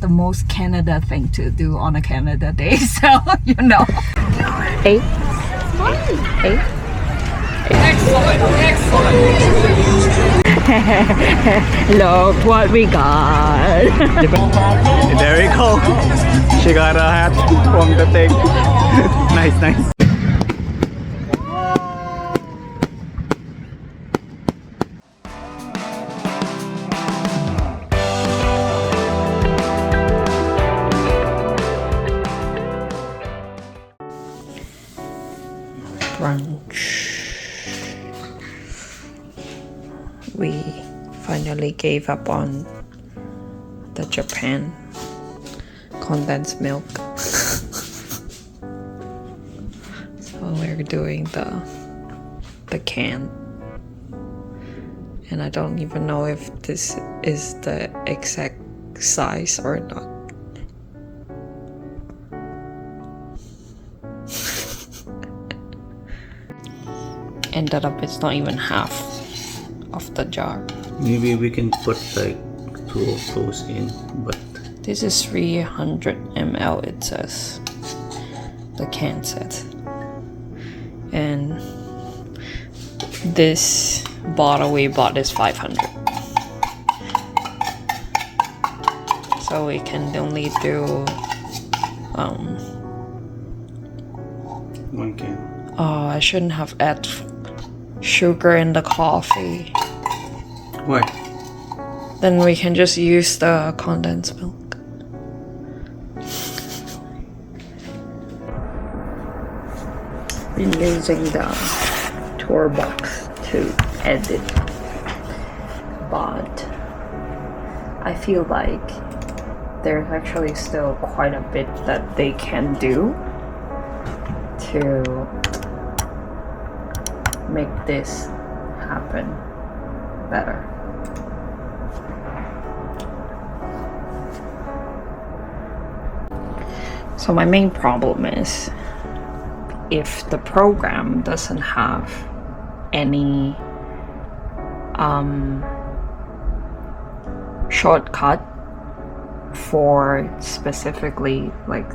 the most Canada thing to do on a Canada day. So, you know. 8. 8. Excellent, excellent. Look what we got. There we go. She got a hat from the thing. Nice, nice. Brunch. We finally gave up on the Japan condensed milk. So we're doing the can. And I don't even know if this is the exact size or not. Ended up it's not even half of the jar. Maybe we can put like 2 of those in, but this is 300 ml, it says. The can says. And this bottle we bought is 500. So we can only do 1 can. Oh, I shouldn't have added sugar in the coffee. Why? Then we can just use the condensed milk. Been using the Tourbox to edit, but I feel like there's actually still quite a bit that they can do to make this happen better. So my main problem is if the program doesn't have any shortcut for specifically like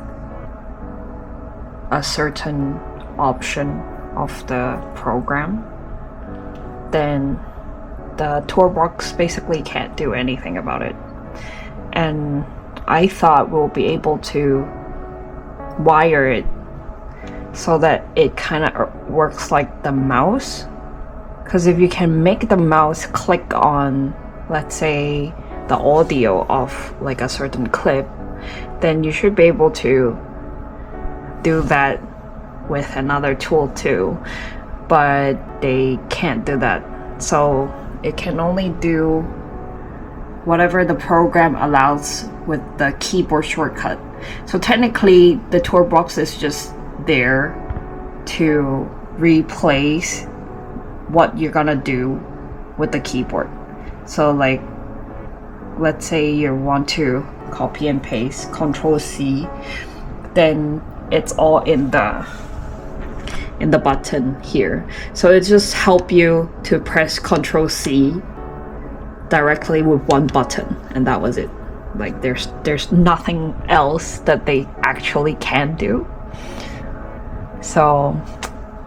a certain option of the program, then the Tourbox basically can't do anything about it. And I thought we'll be able to wire it so that it kind of works like the mouse, because if you can make the mouse click on, let's say, the audio of like a certain clip, then you should be able to do that with another tool too, but they can't do that. So it can only do whatever the program allows with the keyboard shortcut. So technically the Tourbox is just there to replace what you're gonna do with the keyboard. So like, let's say you want to copy and paste, Control-C, then it's all in the button here. So it just help you to press Control-C directly with one button, and that was it. Like there's nothing else that they actually can do. So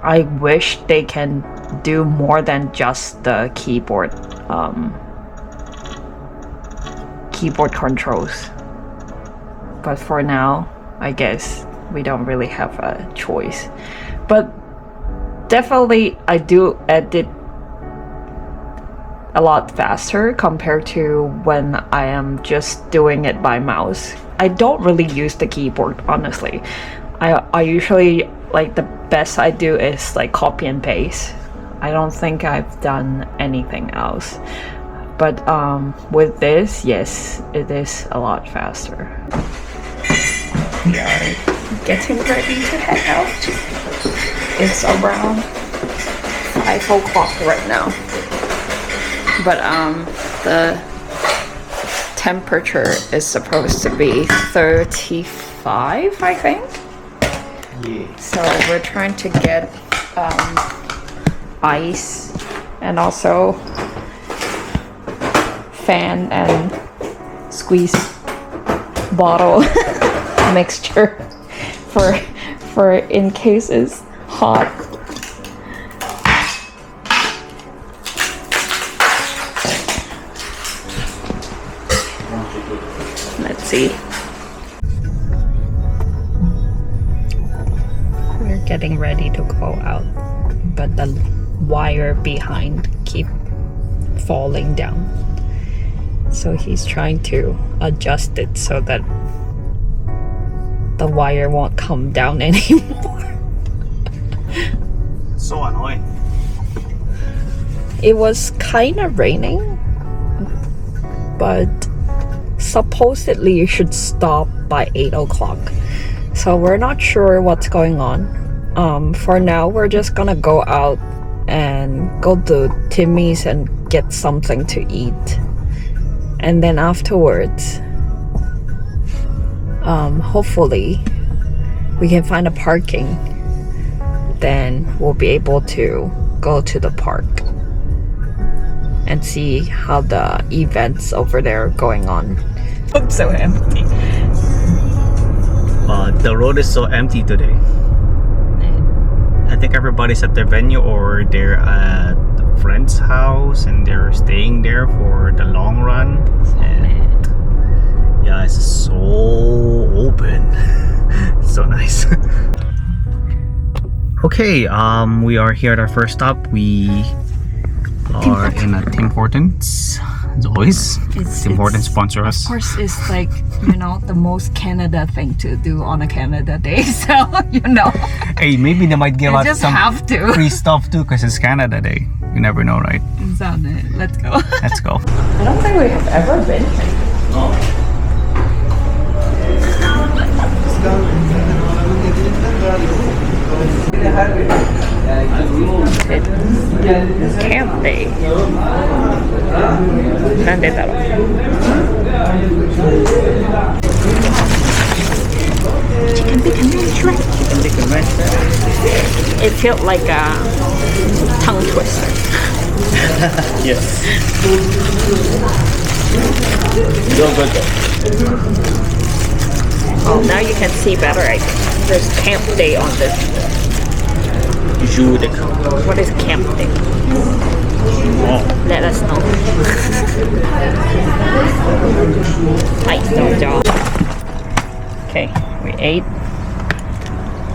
I wish they can do more than just the keyboard controls. But for now, I guess we don't really have a choice. But definitely I do edit a lot faster compared to when I am just doing it by mouse. I don't really use the keyboard, honestly. I usually, like, the best I do is like copy and paste. I don't think I've done anything else. But with this, yes, it is a lot faster. We are getting ready to head out. It's around 5 o'clock right now. But the temperature is supposed to be 35, I think. Yeah. So we're trying to get ice and also fan and squeeze bottle mixture for in case it's hot. Let's see. We're getting ready to go out, but the wire behind keep falling down. So he's trying to adjust it so that the wire won't come down anymore. So annoying. It was kind of raining, but supposedly you should stop by 8 o'clock. So we're not sure what's going on. For now, we're just gonna go out and go to Timmy's and get something to eat. And then afterwards, hopefully we can find a parking. Then we'll be able to go to the park and see how the events over there are going on. Looks so empty. The road is so empty today. I think everybody's at their venue or they're at a friend's house and they're staying there for the long run. And yeah, it's so open. So nice. Okay, we are here at our first stop. We are in a Tim Hortons. As always, Tim Hortons sponsor us. Of course, it's like, you know, the most Canada thing to do on a Canada Day. So, you know. Hey, maybe they might give us some free to. stuff too because it's Canada Day. You never know, right? Exactly. Let's go. Let's go. I don't think we have ever been here. No. It's camp day. It felt like a tongue twister. Yes. Real good though. Oh, now you can see better. I think there's camp day on this. What is camp day? Oh. Let us know. Okay, we ate.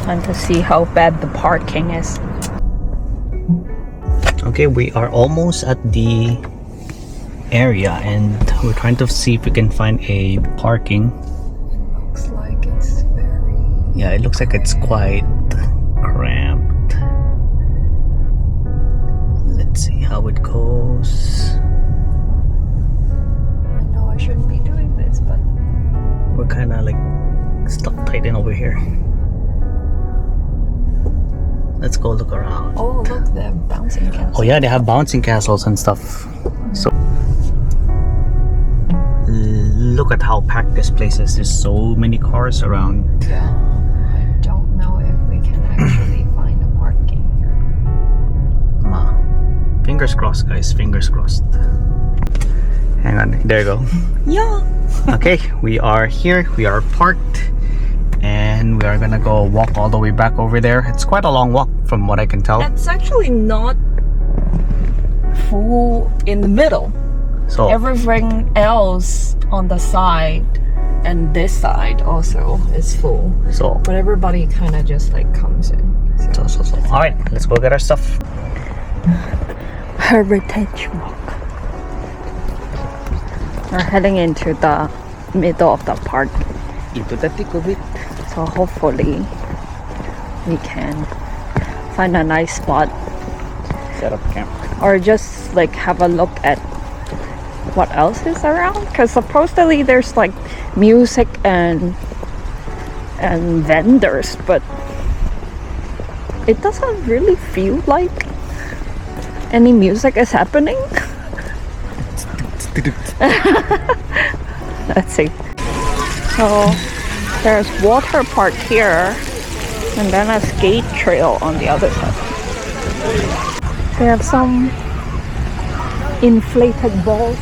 Time to see how bad the parking is. Okay, we are almost at the area and we're trying to see if we can find a parking. Looks like it's very... Yeah, it looks like it's quite cramped. Let's see how it goes. I know I shouldn't be doing this, but... We're kind of like stuck tight in over here. Let's go look around. Oh, look, they have bouncing castles. Oh yeah, they have bouncing castles and stuff. So look at how packed this place is. There's so many cars around. Yeah, I don't know if we can actually find a parking here. Fingers crossed, guys. Fingers crossed. Hang on. There you go. Yeah. Okay, we are here. We are parked. And we are gonna go walk all the way back over there. It's quite a long walk from what I can tell. It's actually not full in the middle. So everything else on the side and this side also is full. So but everybody kind of just like comes in. So. All right, let's go get our stuff. Heritage walk. We're heading into the middle of the park. Into the thick of it. So hopefully we can find a nice spot. Set up camp. Or just like have a look at what else is around. Because supposedly there's like music and vendors, but it doesn't really feel like any music is happening. Let's see. So there's water park here and then a skate trail on the other side. They have some inflated balls.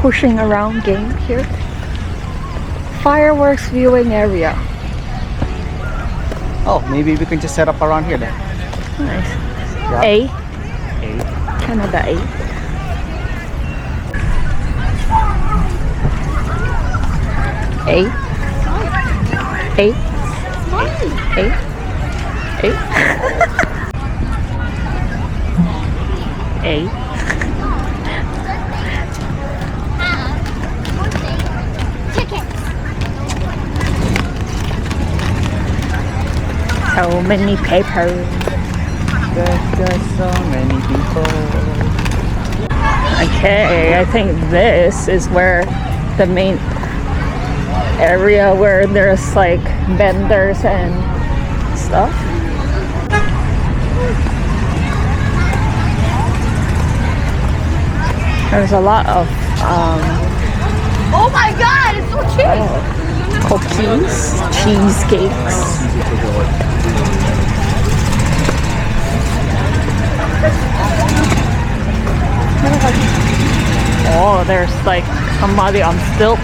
pushing around game here. Fireworks viewing area. Oh, maybe we can just set up around here then. Nice. Yeah. A. A. Canada A. A. A. A. A. A. So many papers. There's just so many people. Okay, I think this is where the main area where there's like vendors and stuff. There's a lot of Oh my god, it's so cheap! cookies, cheesecakes. Oh, there's like somebody on stilts.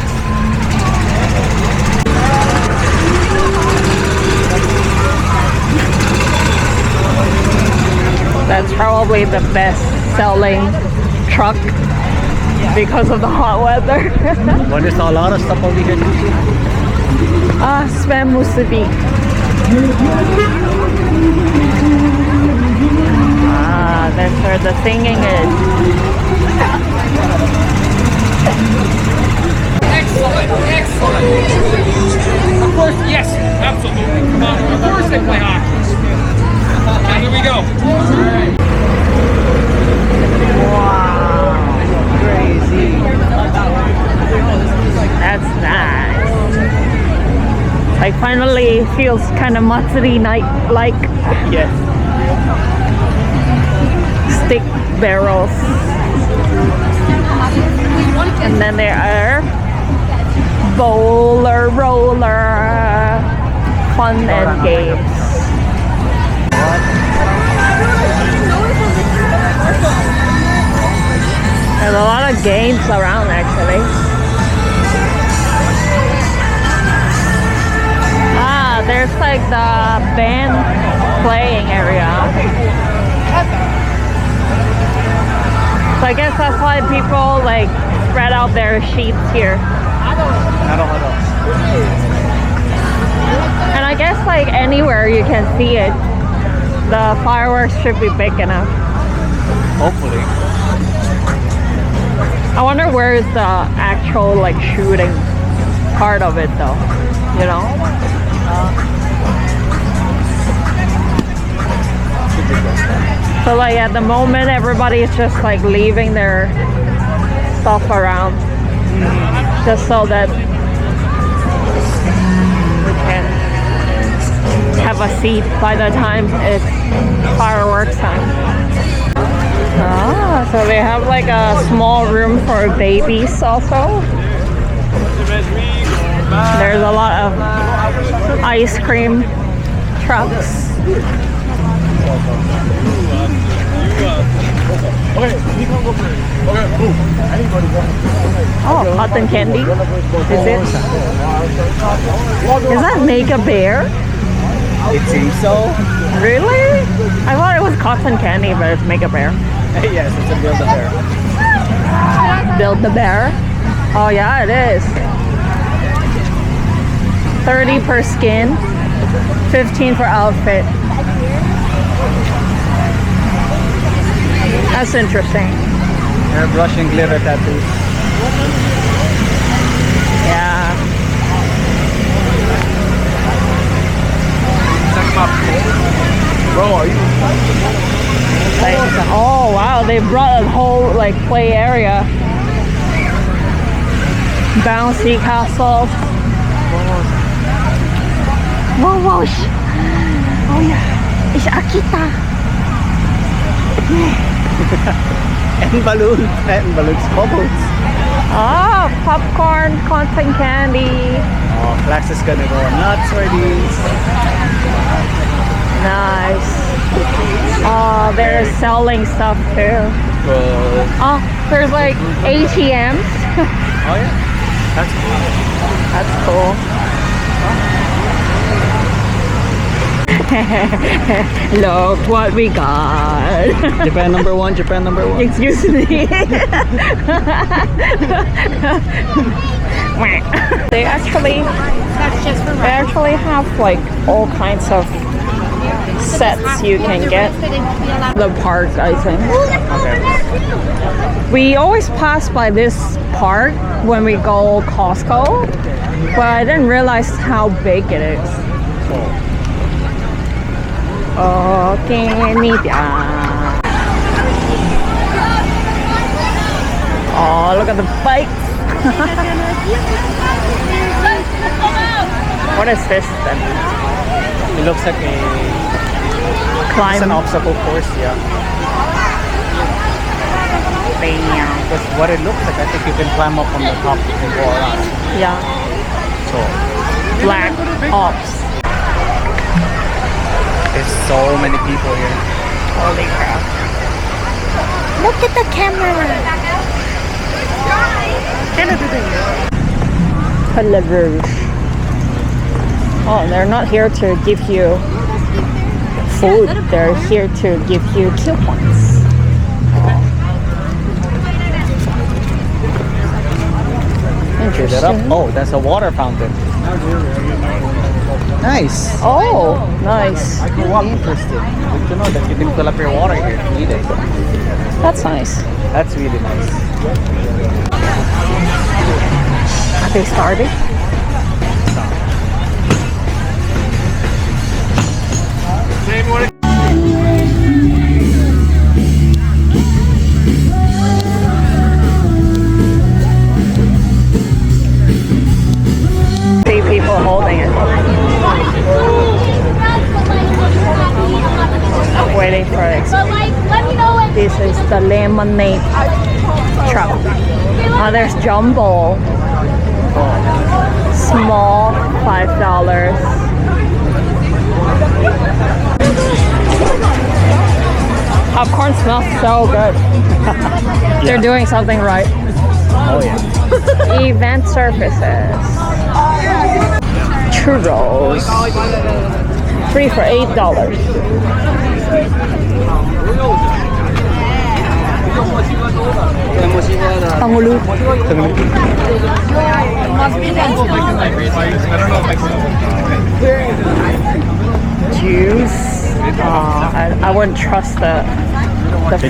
That's probably the best selling truck because of the hot weather. But there's a lot of stuff over here too. Ah, Sven Musubi. Ah, that's where the singing is. Excellent, excellent. Of course, yes, absolutely. Come on, of course they play hockey. Okay, here we go. Wow, Crazy. that's nice. Like finally feels kind of Matsuri night like. Yes. Stick barrels. And then there are bowler roller fun and games. There's a lot of games around actually. Ah, there's like the band playing area. So I guess that's why people like spread out their sheets here. And I guess like anywhere you can see it, the fireworks should be big enough. Hopefully. I wonder where is the actual like shooting part of it though, you know? So like at the moment everybody's just like leaving their stuff around just so that we can have a seat by the time it's fireworks time. Ah, so they have like a small room for babies also. There's a lot of ice cream trucks. Oh, cotton candy. Is it? Is that Make a Bear? It seems so. Really? I thought it was cotton candy, but it's Make a Bear. Yes, it's a Build a Bear. Build the Bear? Oh yeah, it is. 30 per skin, 15 for outfit. That's interesting. Airbrush and glitter tattoos. Yeah. Bro, are you? Like, oh wow, they brought a whole like play area. Bouncy castle. Wow, wow. Oh yeah. Ich Akita. And balloons. And balloons. Bubbles. Ah, popcorn, cotton candy. Oh, Flax is gonna go nuts for these. Nice. Oh, they're selling stuff too. Good. Oh, there's like ATMs. Oh yeah, that's cool. That's cool. Look what we got. Japan number one. Japan number one. Excuse me. They actually have like all kinds of sets you can get. The park, I think. Okay. We always pass by this park when we go Costco, but I didn't realize how big it is. Okay, oh, look at the bikes. What is this then? It looks like it's an obstacle course, yeah. That's what it looks like. I think you can climb up on the top and go around. Yeah. So Black Ops. there's so many people here. Holy crap. Look at the camera. Hello. Oh, they're not here to give you food. They're here to give you coupons. Interesting. Oh, that's a water fountain. Nice. Oh, nice. Interesting. Good to know that you can fill up your water here if you need it. That's nice. That's really nice. Are they starving? See people holding it. Waiting for it. But like, let me know when. This is the lemonade truck. Oh, there's jumbo. Small, $5. Popcorn smells so good. They're doing something right. Oh yeah. Event services. Churros. Free for $8. Pangulut. Juice. I wouldn't trust the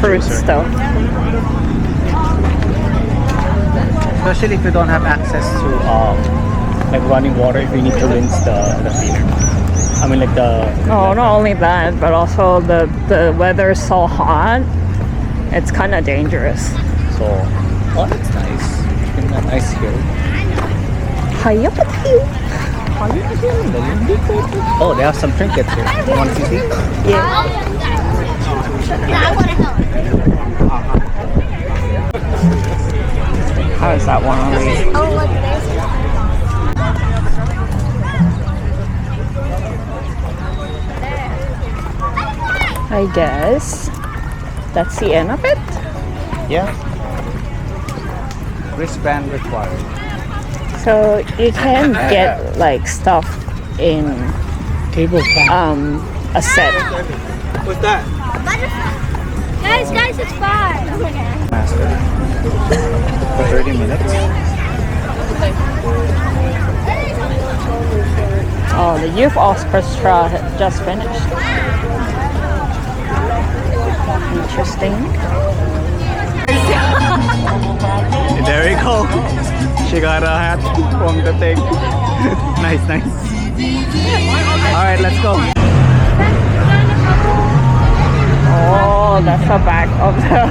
fruits juicer. though. Especially if you don't have access to like running water, if you need to rinse the cleaner. I mean like the... Oh, not only that, but also the weather is so hot. It's kind of dangerous. So, oh, that's nice. It's got nice here. Oh, they have some trinkets here. You want to see? Yeah. Yeah, I want to help. How is that one on these? Oh, look, there's I guess that's the end of it. Yeah. Wristband required. So you can get like stuff in Table fan. a set. What's that? Guys, it's fine. Master. For 30 minutes. Oh, the youth orchestra had just finished. Interesting. There we go. She got a hat from the thing. Nice, nice. Alright, let's go. Oh, that's the back of the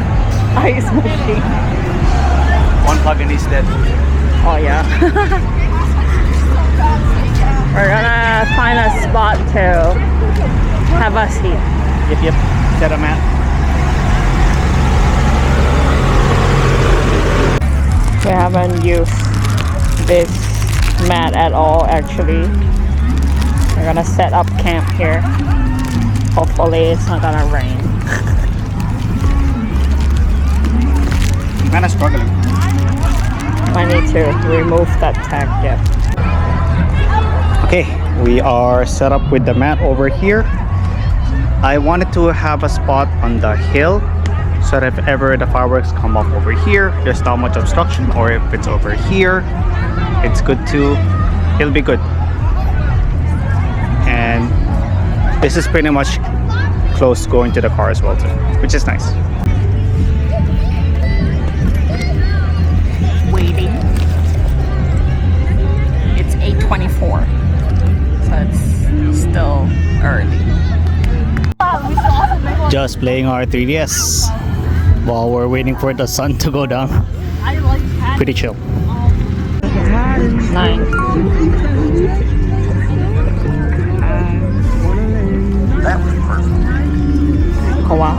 ice machine. One plug and he's dead. Oh yeah. We're gonna find a spot to have a seat. Yep. Set a mat. We haven't used this mat at all actually. We're gonna set up camp here. Hopefully it's not gonna rain. Kinda struggling. I need to remove that tag, yeah. Okay, we are set up with the mat over here. I wanted to have a spot on the hill so that if ever the fireworks come off over here, there's not much obstruction, or if it's over here, it's good too. It'll be good. And this is pretty much close going to the car as well too, which is nice. Waiting. It's 8:24, so it's still early. Just playing our 3DS while we're waiting for the sun to go down. Pretty chill. 9. Oh wow.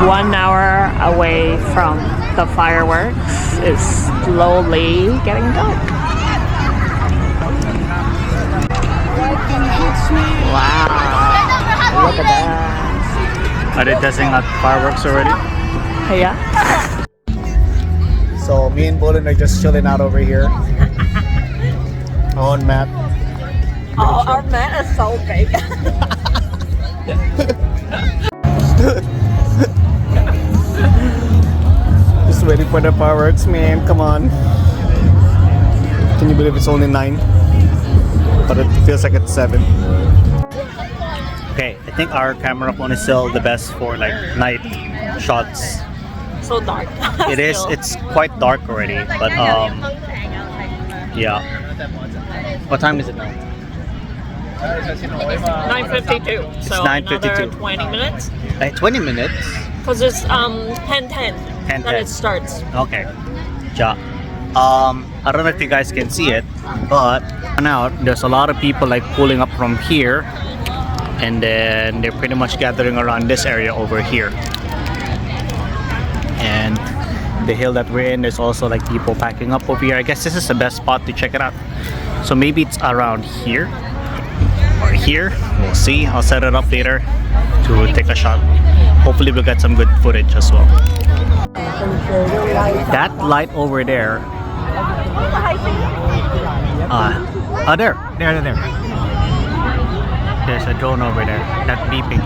1 hour away from the fireworks is slowly getting dark. Wow. Look at that. Are they testing out fireworks already? Yeah. So me and Vlune are just chilling out over here. On mat. Oh, our mat is so big. Just waiting for the fireworks, man. Come on. Can you believe it's only 9? But it feels like it's 7. Okay, I think our camera phone is still the best for like night shots. So dark. It is. It's quite dark already, but yeah. What time is it now? 9:52. So 9:52. another 20 minutes. 20 minutes? Cause it's 10:10 that it starts. Okay. Yeah. I don't know if you guys can see it, but now there's a lot of people like pulling up from here, and then they're pretty much gathering around this area over here. And the hill that we're in, there's also like people packing up over here. I guess this is the best spot to check it out. So maybe it's around here or here. We'll see. I'll set it up later to take a shot. Hopefully we'll get some good footage as well. That light over there. There. There's a drone over there. That beeping.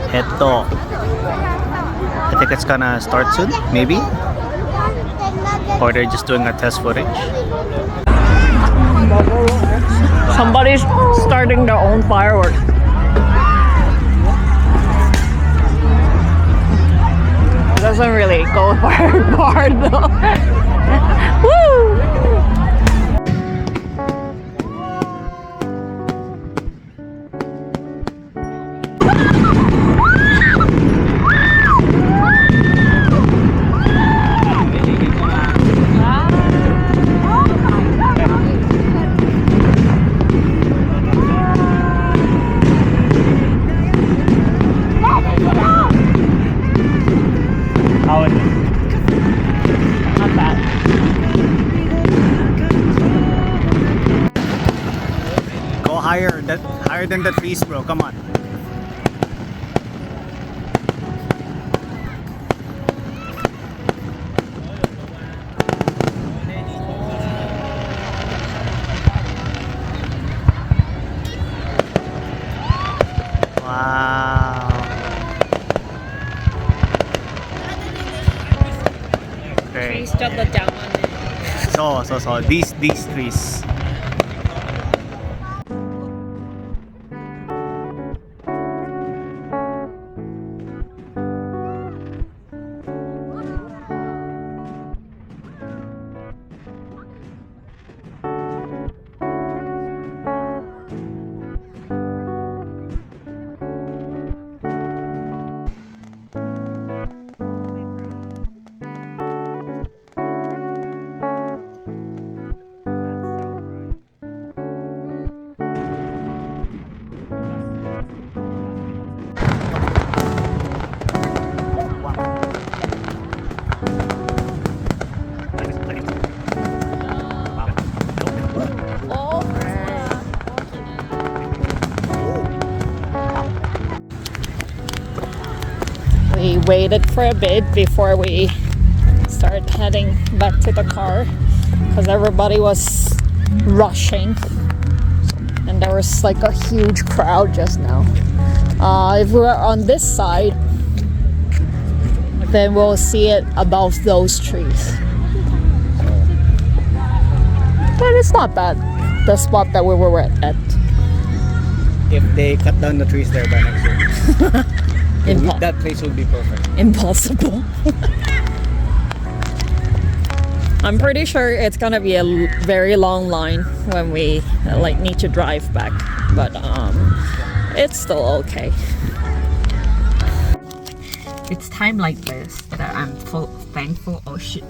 Eto. I think it's gonna start soon, maybe? Or they're just doing a test footage. Somebody's starting their own fireworks. It doesn't really go far though. Woo! Higher than the trees, bro. Come on. Wow. Okay. Trees double down on it. So these trees. We waited for a bit before we started heading back to the car because everybody was rushing and there was like a huge crowd just now. If we were on this side, then we'll see it above those trees. But it's not bad, the spot that we were at. If they cut down the trees there by next year, that place would be perfect. Impossible. I'm pretty sure it's gonna be a very long line when we like need to drive back, but it's still okay. It's time like this that I'm thankful. Oh shit.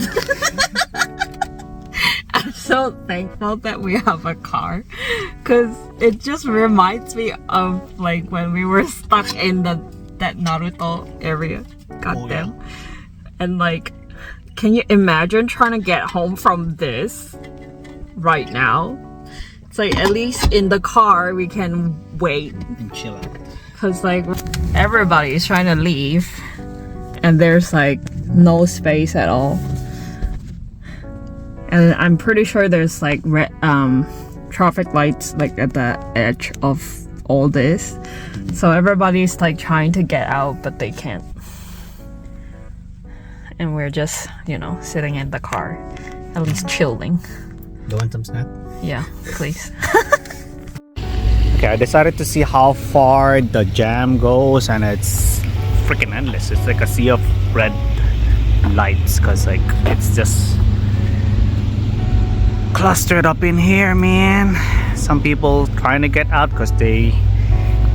I'm so thankful that we have a car because it just reminds me of like when we were stuck in that Naruto area. Goddamn. Oh, yeah. And like, can you imagine trying to get home from this right now? It's like at least in the car we can wait and chill out. Because like everybody is trying to leave and there's like no space at all. And I'm pretty sure there's like traffic lights like at the edge of all this. So everybody's like trying to get out but they can't. And we're just, you know, sitting in the car, at least chilling. Do you want some snack? Yeah, please. Okay, I decided to see how far the jam goes and it's freaking endless. It's like a sea of red lights because like it's just clustered up in here, man. Some people trying to get out because they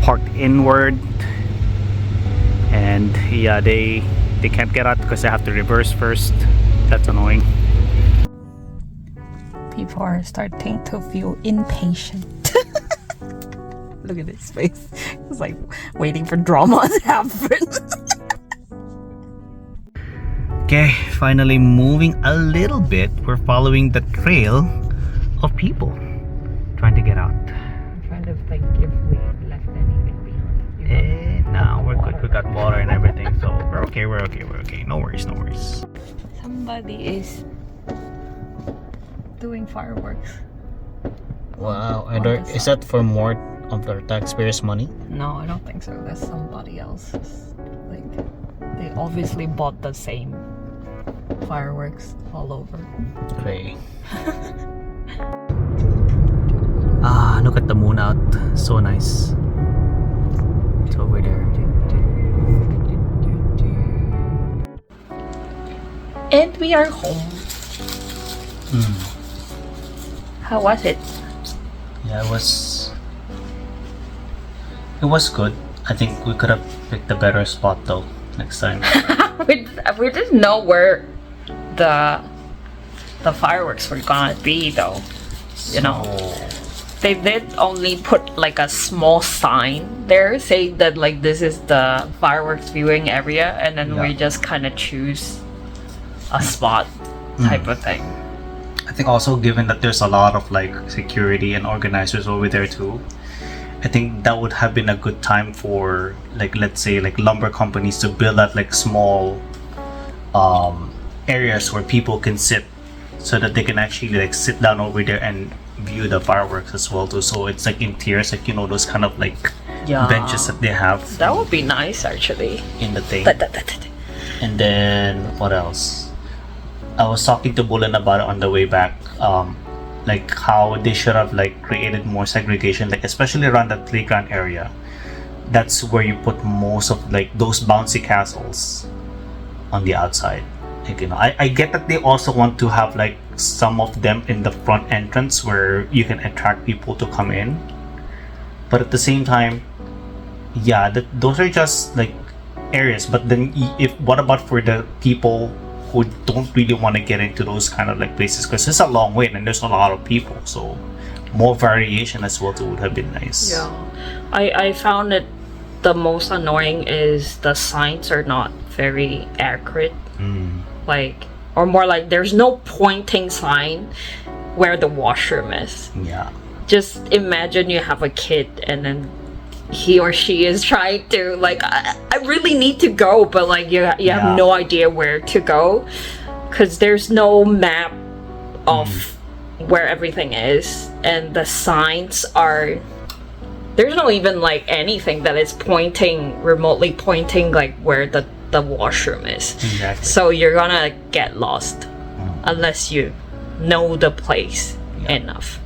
parked inward and yeah, they can't get out because they have to reverse first. That's annoying. People are starting to feel impatient. Look at his face. It's like waiting for drama to happen. Okay, finally moving a little bit. We're following the trail of people trying to get out. I'm trying to think if we left anything behind. No, we're good. We got water and everything, so we're okay. No worries. Somebody is doing fireworks. Wow, is that for more of their taxpayers' money? No, I don't think so. That's somebody else's. Like, they obviously bought the same fireworks all over. Okay. Look at the moon out. So nice. It's over there. And we are home. How was it? Yeah, it was good. I think we could have picked a better spot though next time. we didn't know where the fireworks were gonna be though. You know, they did only put like a small sign there saying that like this is the fireworks viewing area, and then we just kind of choose a spot type of thing. I think also given that there's a lot of like security and organizers over there too, I think that would have been a good time for like, let's say like lumber companies to build out like small areas where people can sit so that they can actually like sit down over there and view the fireworks as well too. So it's like in tiers, like, you know, those kind of like benches that they have. That would be nice actually. In the thing. And then what else? I was talking to Bulan about it on the way back, like how they should have like created more segregation, like especially around the playground area. That's where you put most of like those bouncy castles on the outside. Like, you know, I get that they also want to have like some of them in the front entrance where you can attract people to come in, but at the same time, yeah, those are just like areas. But then what about for the people who don't really want to get into those kind of like places, because it's a long wait and there's a lot of people, so more variation as well too would have been nice. Yeah, I found it the most annoying is the signs are not very accurate. Like, or more like there's no pointing sign where the washroom is. Yeah, just imagine you have a kid and then he or she is trying to like, I really need to go, but like you have no idea where to go. because there's no map of where everything is, and the signs are, there's no even like anything that is pointing, remotely pointing like where the washroom is. Exactly. So you're gonna get lost unless you know the place enough.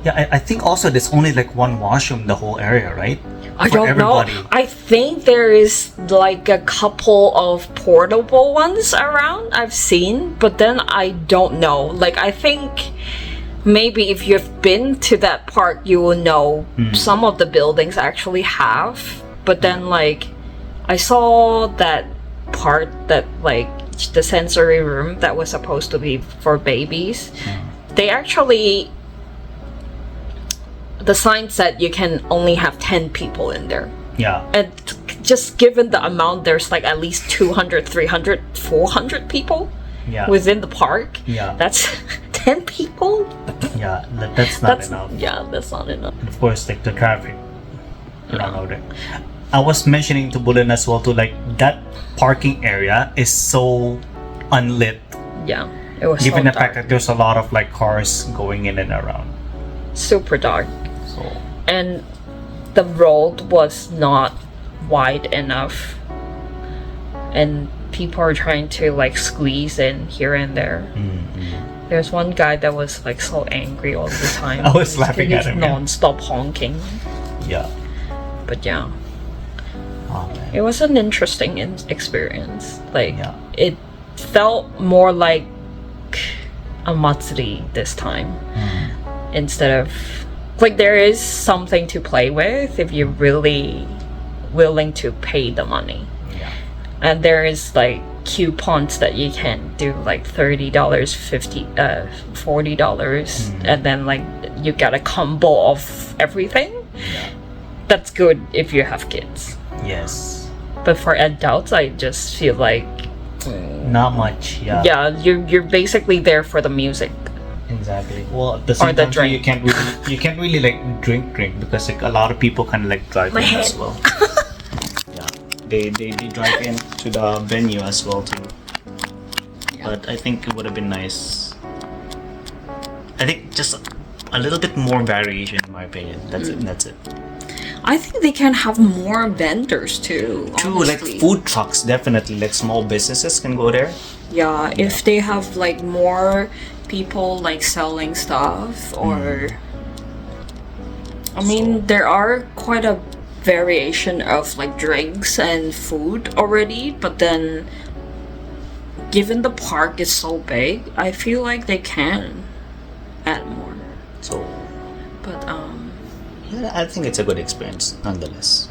Yeah, I think also there's only like one washroom in the whole area, right? I For don't everybody. know. I think there is like a couple of portable ones around I've seen, but then I don't know. Like, I think maybe if you've been to that park, you will know some of the buildings actually have. But then, like, I saw that part that, like, the sensory room that was supposed to be for babies. They actually, the sign said you can only have 10 people in there. Yeah. And just given the amount, there's like at least 200, 300, 400 people Yeah. within the park. Yeah. That's 10 people? Yeah, that's not enough. Yeah, that's not enough. Of course, like the traffic around over there. I was mentioning to Bulin as well too, like that parking area is so unlit. Yeah, it was Given so the fact dark. that there's a lot of like cars going in and around. Super dark. So And the road was not wide enough. And people are trying to like squeeze in here and there. There's one guy that was like so angry all the time. I was laughing at him, yeah. Non-stop honking. yeah. But yeah, Oh man. it was an interesting experience. Like, Yeah. it felt more like a matsuri this time. Instead of, like, there is something to play with if you're really willing to pay the money. Yeah. And there is like coupons that you can do, like $30, $50, $40, and then like you get a combo of everything. That's good if you have kids. Yes. But for adults, I just feel like Not much. Yeah. yeah, you're basically there for the music. Exactly. Well, at the Or same the time, too, drink. you can't really like drink because like a lot of people kind of like drive My in head. as well. Yeah, they drive in to the venue as well too. But I think it would have been nice. I think just a little bit more variation, in my opinion. That's it. That's it. I think they can have more vendors too. True, like honestly. food trucks, definitely. Like small businesses can go there. Yeah, if they have like more people like selling stuff, or I mean, there are quite a variation of like drinks and food already, but then given the park is so big, I feel like they can add more. So But yeah, I think it's a good experience nonetheless.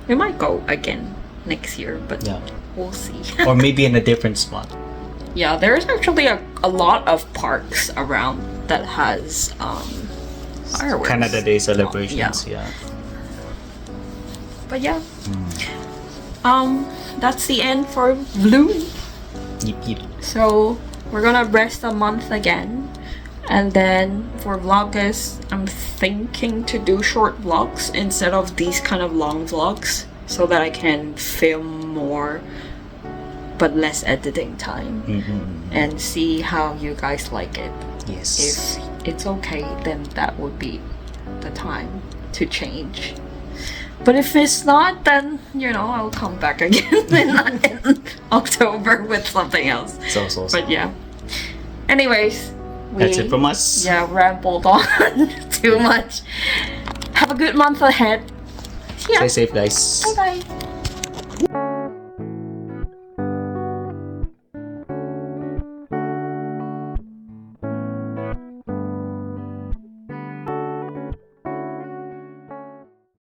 we might go again next year, but Yeah. we'll see. Or maybe in a different spot. Yeah, there's actually a lot of parks around that has fireworks. Canada Day celebrations, yeah. But yeah. That's the end for Vlune. Yep, yep. So we're gonna rest a month again. And then for Vlogmas, I'm thinking to do short vlogs instead of these kind of long vlogs, so that I can film more but less editing time, and see how you guys like it. Yes. If it's okay, then that would be the time to change. But if it's not, then I'll come back again in October with something else. So. But yeah. Anyways, That's it from us. Yeah, rambled on too much. Have a good month ahead. Stay safe, guys. Bye bye.